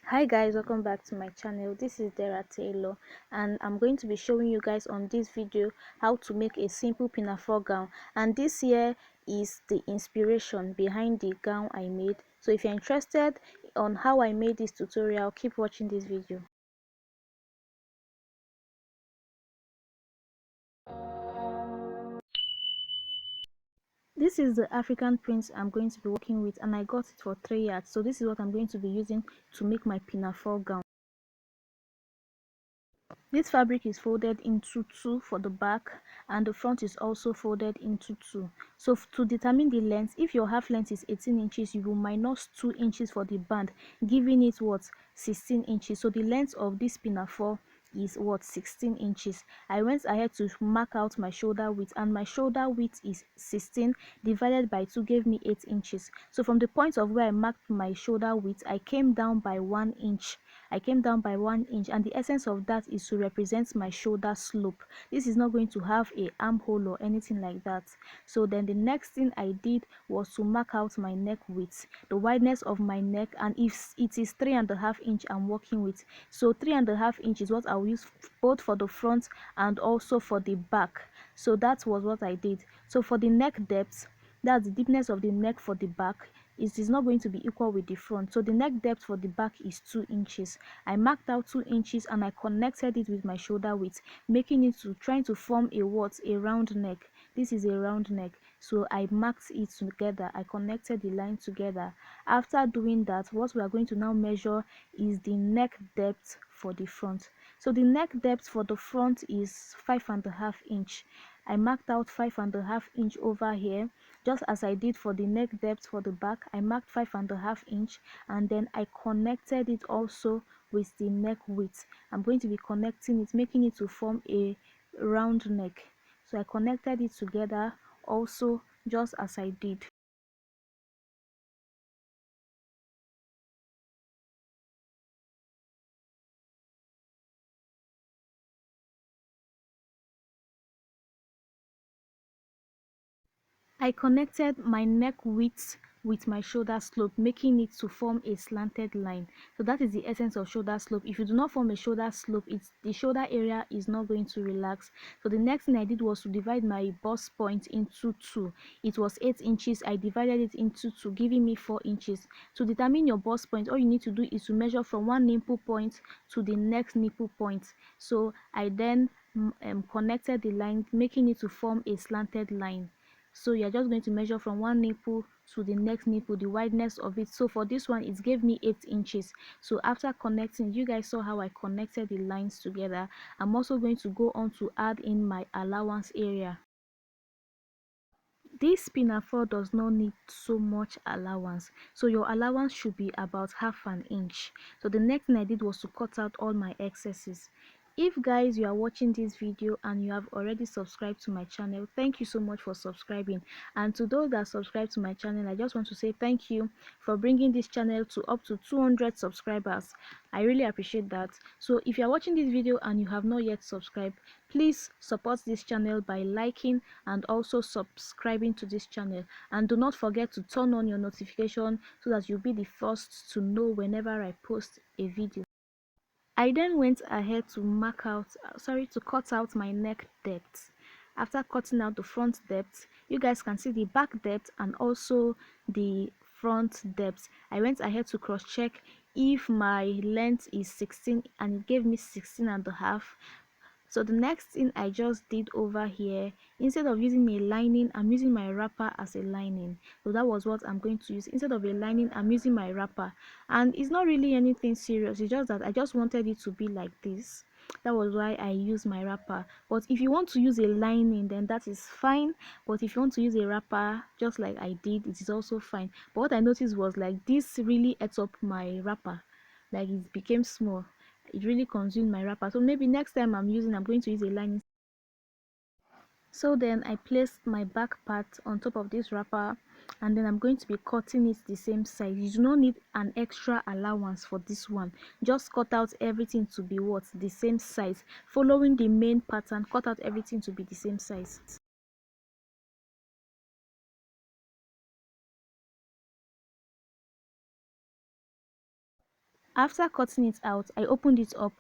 Hi guys, welcome back to my channel. This is Dara Taylor and I'm going to be showing you guys on this video how to make a simple pinafore gown, and this here is the inspiration behind the gown I made. So if you're interested on how I made this tutorial, keep watching this video. This is the African print I'm going to be working with, and I got it for 3 yards. So this is what I'm going to be using to make my pinafore gown. This fabric is folded into two for the back, and the front is also folded into two. So to determine the length, if your half length is 18 inches, you will minus 2 inches for the band, giving it what, 16 inches. So the length of this pinafore is what, 16 inches. I went ahead to mark out my shoulder width, and my shoulder width is 16 divided by 2 gave me 8 inches. So from the point of where I marked my shoulder width, I came down by 1 inch. And the essence of that is to represent my shoulder slope. This is not going to have a armhole or anything like that. So then the next thing I did was to mark out my neck width, the wideness of my neck, and if it is 3.5 inch I'm working with, so 3.5 inch is what I'll use both for the front and also for the back. So that was what I did. So for the neck depth, that's the deepness of the neck for the back, it is not going to be equal with the front. So the neck depth for the back is 2 inches. I marked out 2 inches and I connected it with my shoulder width, making it to trying to form a round neck. This is a round neck, so I marked it together. I connected the line together. After doing that, what we are going to now measure is the neck depth for the front. So the neck depth for the front is 5.5 inch. I marked out 5.5 inch over here, just as I did for the neck depth for the back. I marked 5.5 inch, and then I connected it also with the neck width. I'm going to be connecting it, making it to form a round neck. So I connected it together also, just as I did. I connected my neck width with my shoulder slope, making it to form a slanted line. So that is the essence of shoulder slope. If you do not form a shoulder slope, the shoulder area is not going to relax. So the next thing I did was to divide my bust point into two. It was 8 inches. I divided it into two, giving me 4 inches. To determine your bust point, all you need to do is to measure from one nipple point to the next nipple point. So I then connected the line, making it to form a slanted line. So you're just going to measure from one nipple to the next nipple, the wideness of it. So for this one, it gave me 8 inches. So after connecting, you guys saw how I connected the lines together. I'm also going to go on to add in my allowance area. This pinafore does not need so much allowance, so your allowance should be about half an inch. So the next thing I did was to cut out all my excesses. If guys you are watching this video and you have already subscribed to my channel, thank you so much for subscribing. And to those that subscribe to my channel, I just want to say thank you for bringing this channel to up to 200 subscribers. I really appreciate that. So if you are watching this video and you have not yet subscribed, please support this channel by liking and also subscribing to this channel, and do not forget to turn on your notification so that you'll be the first to know whenever I post a video. I then went ahead to cut out my neck depth. After cutting out the front depth, you guys can see the back depth and also the front depth. I went ahead to cross check if my length is 16, and it gave me 16.5. So the next thing I just did over here, instead of using a lining, I'm using my wrapper as a lining. So that was what I'm going to use. Instead of a lining, I'm using my wrapper, and it's not really anything serious. It's just that I just wanted it to be like this. That was why I use my wrapper. But if you want to use a lining, then that is fine. But if you want to use a wrapper just like I did, it is also fine. But what I noticed was like this really ate up my wrapper, like it became small. It really consumed my wrapper. So maybe next time I'm going to use a lining. So then I placed my back part on top of this wrapper, and then I'm going to be cutting it the same size. You do not need an extra allowance for this one. Just cut out everything to be what, the same size. Following the main pattern, cut out everything to be the same size. After cutting it out, I opened it up,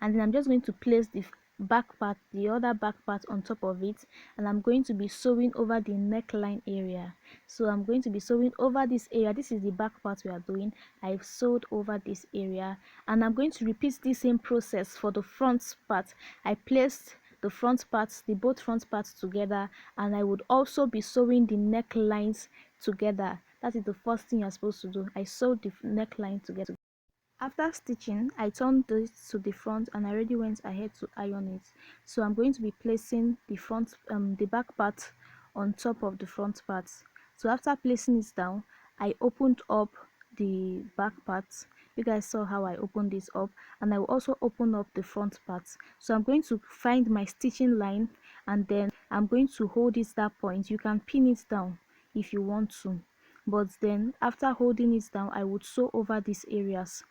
and then I'm just going to place the back part, the other back part, on top of it, and I'm going to be sewing over the neckline area. So I'm going to be sewing over this area. This is the back part we are doing. I've sewed over this area, and I'm going to repeat the same process for the front part. I placed the front parts, the both front parts together, and I would also be sewing the necklines together. That is the first thing you're supposed to do. I sewed the neckline together. After stitching, I turned this to the front and I already went ahead to iron it. So I'm going to be placing the back part on top of the front part. So after placing it down, I opened up the back part. You guys saw how I opened this up, and I will also open up the front part. So I'm going to find my stitching line, and then I'm going to hold it that point. You can pin it down if you want to, but then after holding it down, I would sew over these areas.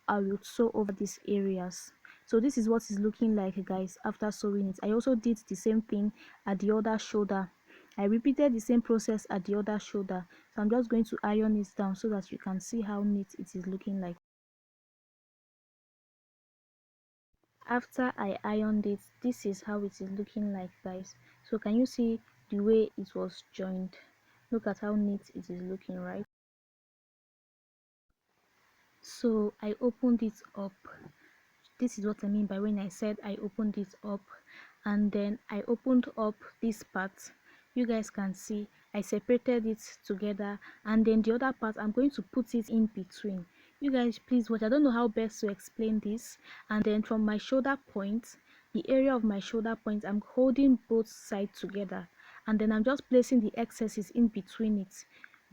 I will sew over these areas. So this is what it's looking like, guys, after sewing it. I also did the same thing at the other shoulder. I repeated the same process at the other shoulder. So I'm just going to iron it down so that you can see how neat it is looking like. After I ironed it, this is how it is looking like, guys. So can you see the way it was joined? Look at how neat it is looking, right? So I opened it up. This is what I mean by when I said I opened it up, and then I opened up this part. You guys can see I separated it together, and then the other part I'm going to put it in between. You guys please watch. I don't know how best to explain this. And then from my shoulder point, the area of my shoulder point, I'm holding both sides together, and then I'm just placing the excesses in between it.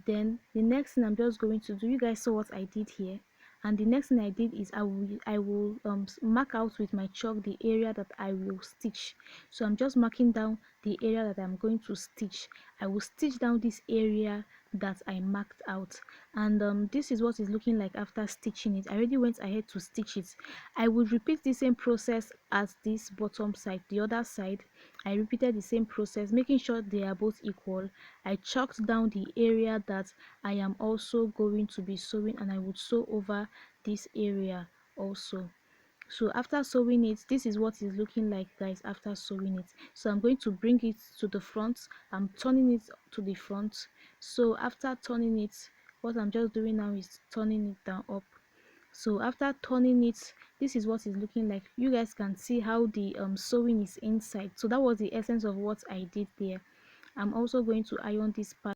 Then the next thing I'm just going to do, you guys saw what I did here, and the next thing I did is I will mark out with my chalk the area that I will stitch. So I'm just marking down the area that I'm going to stitch. I will stitch down this area that I marked out, and this is what is looking like after stitching it. I already went ahead to stitch it. I will repeat the same process as this bottom side. The other side, I repeated the same process, making sure they are both equal. I chalked down the area that I am also going to be sewing, and I would sew over this area also. So after sewing it, this is what it's looking like, guys, after sewing it. So I'm going to bring it to the front. I'm turning it to the front. So after turning it, what I'm just doing now is turning it down up. So after turning it, this is what it's looking like. You guys can see how the sewing is inside. So that was the essence of what I did there. I'm also going to iron this part.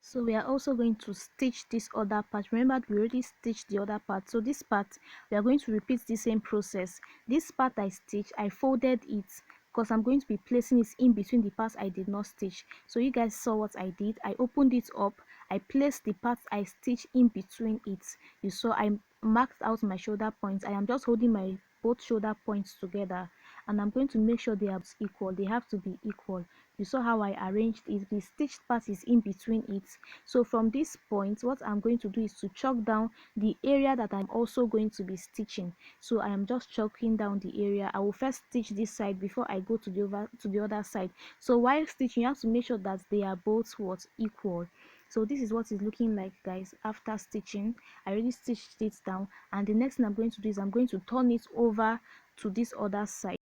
So we are also going to stitch this other part. Remember, we already stitched the other part. So this part, we are going to repeat the same process. This part I stitched, I folded it because I'm going to be placing it in between the parts I did not stitch. So you guys saw what I did. I opened it up. I placed the parts I stitched in between it. You saw I marked out my shoulder points. I am just holding my both shoulder points together, and I'm going to make sure they are equal. They have to be equal. You saw how I arranged it. The stitched part is in between it. So from this point, what I'm going to do is to chalk down the area that I'm also going to be stitching. So I am just chalking down the area. I will first stitch this side before I go to the other side. So while stitching, you have to make sure that they are both what equal. So this is what it's looking like, guys, after stitching. I already stitched it down, and the next thing I'm going to do is I'm going to turn it over to this other side.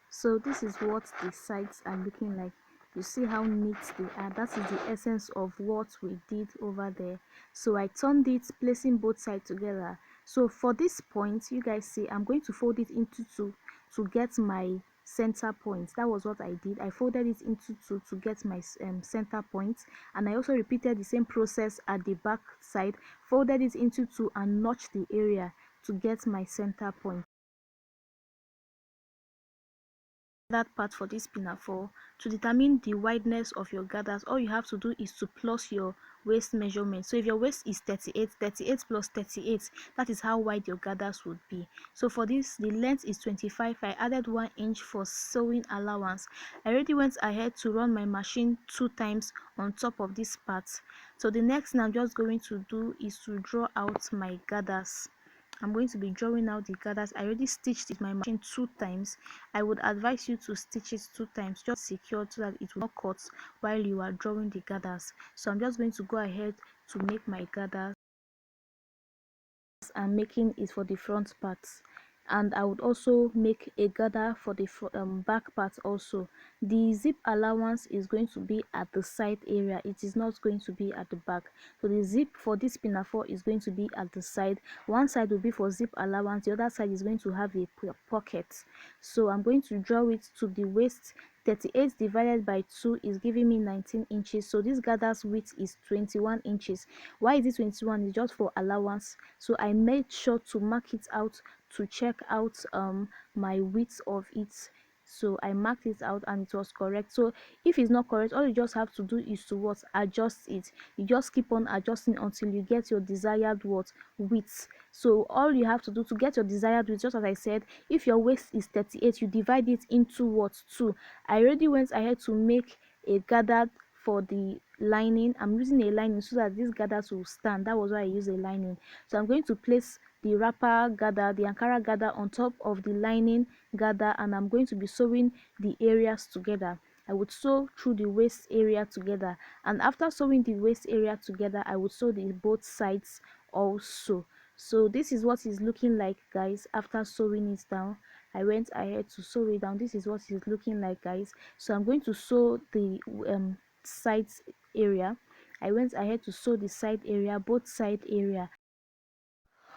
So this is what the sides are looking like. You see how neat they are. That is the essence of what we did over there. So I turned it, placing both sides together. So for this point, you guys see I'm going to fold it into two to get my center point. That was what I did. I folded it into two to get my center point, and I also repeated the same process at the back side, folded it into two and notched the area to get my center point. That part for this pinafore. To determine the wideness of your gathers, all you have to do is to plus your waist measurement. So if your waist is 38, 38 plus 38, that is how wide your gathers would be. So for this, the length is 25. I added 1 inch for sewing allowance. I already went ahead to run my machine 2 times on top of this part. So the next thing I'm just going to do is to draw out my gathers. I'm going to be drawing out the gathers. I already stitched it my machine 2 times. I would advise you to stitch it 2 times, just secured so that it will not cut while you are drawing the gathers. So I'm just going to go ahead to make my gathers. I'm making is for the front parts, and I would also make a gather for the back part also. The zip allowance is going to be at the side area, it is not going to be at the back. So the zip for this pinafore is going to be at the side. One side will be for zip allowance, the other side is going to have a pocket. So I'm going to draw it to the waist. 38 divided by 2 is giving me 19 inches. So this gather's width is 21 inches. Why is it 21? It's just for allowance. So I made sure to mark it out to check out my width of it. So I marked it out and it was correct. So if it's not correct, all you just have to do is to what, adjust it. You just keep on adjusting until you get your desired what, width. So all you have to do to get your desired width, just as I said, if your waist is 38, you divide it into what, 2. I already went ahead to make a gather for the lining. I'm using a lining so that this gathers will stand. That was why I use a lining. So I'm going to place the wrapper gather, the Ankara gather, on top of the lining gather, and I'm going to be sewing the areas together. I would sew through the waist area together, and after sewing the waist area together, I would sew the both sides also. So this is what is looking like, guys, after sewing it down. I went ahead to sew it down. This is what it's looking like, guys. So I'm going to sew the sides area. I went ahead to sew the side area, both side area.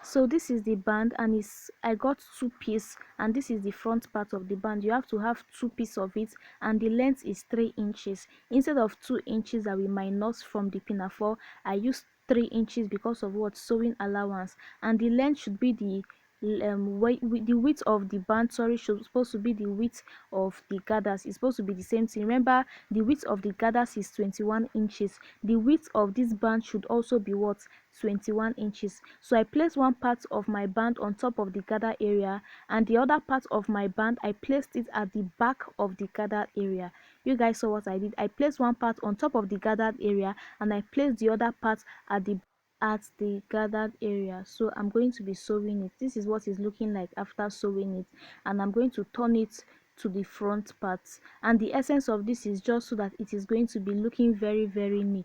So this is the band, and I got 2 pieces, and this is the front part of the band. You have to have 2 pieces of it, and the length is 3 inches instead of 2 inches that we minus from the pinafore. I used 3 inches because of what, sewing allowance, and the length should be the the width of the band, sorry, should supposed to be the width of the gathers. It's supposed to be the same thing. Remember, the width of the gathers is 21 inches. The width of this band should also be what, 21 inches. So I placed one part of my band on top of the gather area, and the other part of my band I placed it at the back of the gather area. You guys saw what I did. I placed one part on top of the gathered area, and I placed the other part at the gathered area. So I'm going to be sewing it. This is what it's looking like after sewing it, and I'm going to turn it to the front part, and the essence of this is just so that it is going to be looking very, very neat.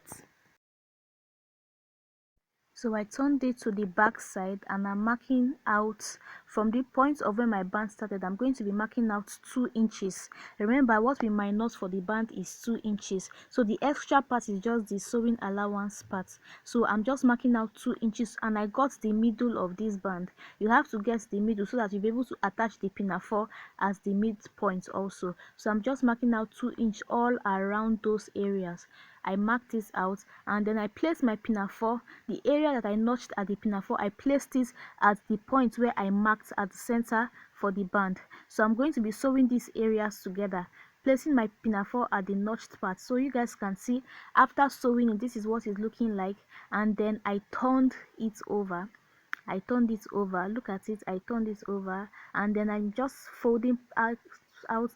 So I turned it to the back side, and I'm marking out from the point of where my band started. I'm going to be marking out 2 inches. Remember, what we minus for the band is 2 inches. So the extra part is just the sewing allowance part. So I'm just marking out 2 inches, and I got the middle of this band. You have to get the middle so that you'll be able to attach the pinafore as the midpoint also. So I'm just marking out 2 inch all around those areas. I marked this out, and then I placed my pinafore. The area that I notched at the pinafore, I placed it at the point where I marked at the center for the band. So I'm going to be sewing these areas together, placing my pinafore at the notched part. So you guys can see after sewing it, this is what it's looking like. And then I turned it over. Look at it. I turned it over, and then I'm just folding out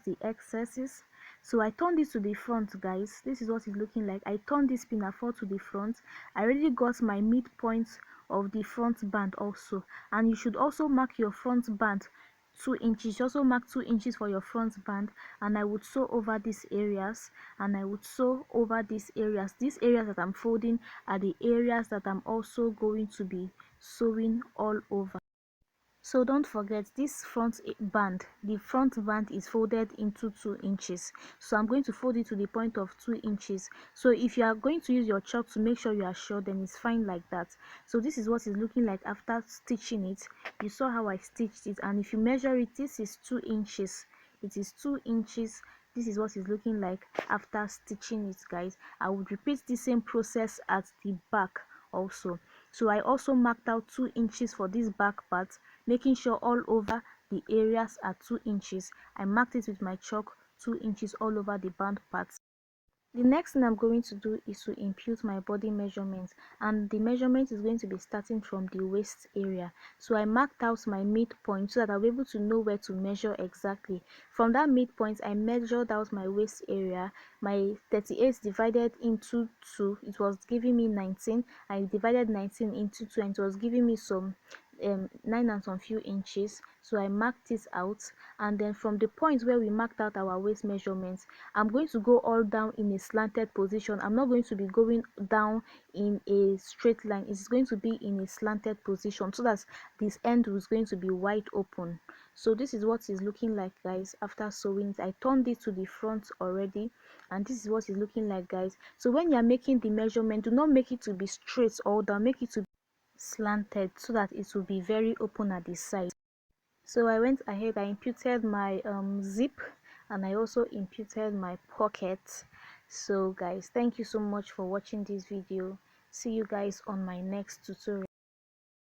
the excesses. So I turned this to the front, guys. This is what it's looking like. I turned this pinafore to the front. I already got my midpoint of the front band also, and you should also mark your front band 2 inches. You also mark 2 inches for your front band, and I would sew over these areas, and I would sew over these areas. These areas that I'm folding are the areas that I'm also going to be sewing all over. So don't forget, this band, the front band is folded into 2 inches. So I'm going to fold it to the point of 2 inches. So if you are going to use your chalk to make sure you are sure, then it's fine like that. So this is what it's looking like after stitching it. You saw how I stitched it, and if you measure it, this is 2 inches. It is 2 inches. This is what it's looking like after stitching it, guys. I would repeat the same process at the back also. So I also marked out 2 inches for this back part, making sure all over the areas are 2 inches. I marked it with my chalk, 2 inches all over the band part. The next thing I'm going to do is to impute my body measurement, and the measurement is going to be starting from the waist area. So I marked out my midpoint so that I'll be able to know where to measure exactly. From that midpoint, I measured out my waist area. My 38 divided into 2, it was giving me 19. I divided 19 into 2, and it was giving me some 9 and some few inches. So I marked it out, and then from the point where we marked out our waist measurements, I'm going to go all down in a slanted position. I'm not going to be going down in a straight line. It's going to be in a slanted position, so that this end is going to be wide open. So this is what it's looking like, guys. After sewing it, I turned it to the front already, and this is what it's looking like, guys. So when you're making the measurement, do not make it to be straight all down, make it to be slanted, so that it will be very open at the side. So I went ahead, I imputed my zip, and I also imputed my pocket. So guys, thank you so much for watching this video. See you guys on my next tutorial.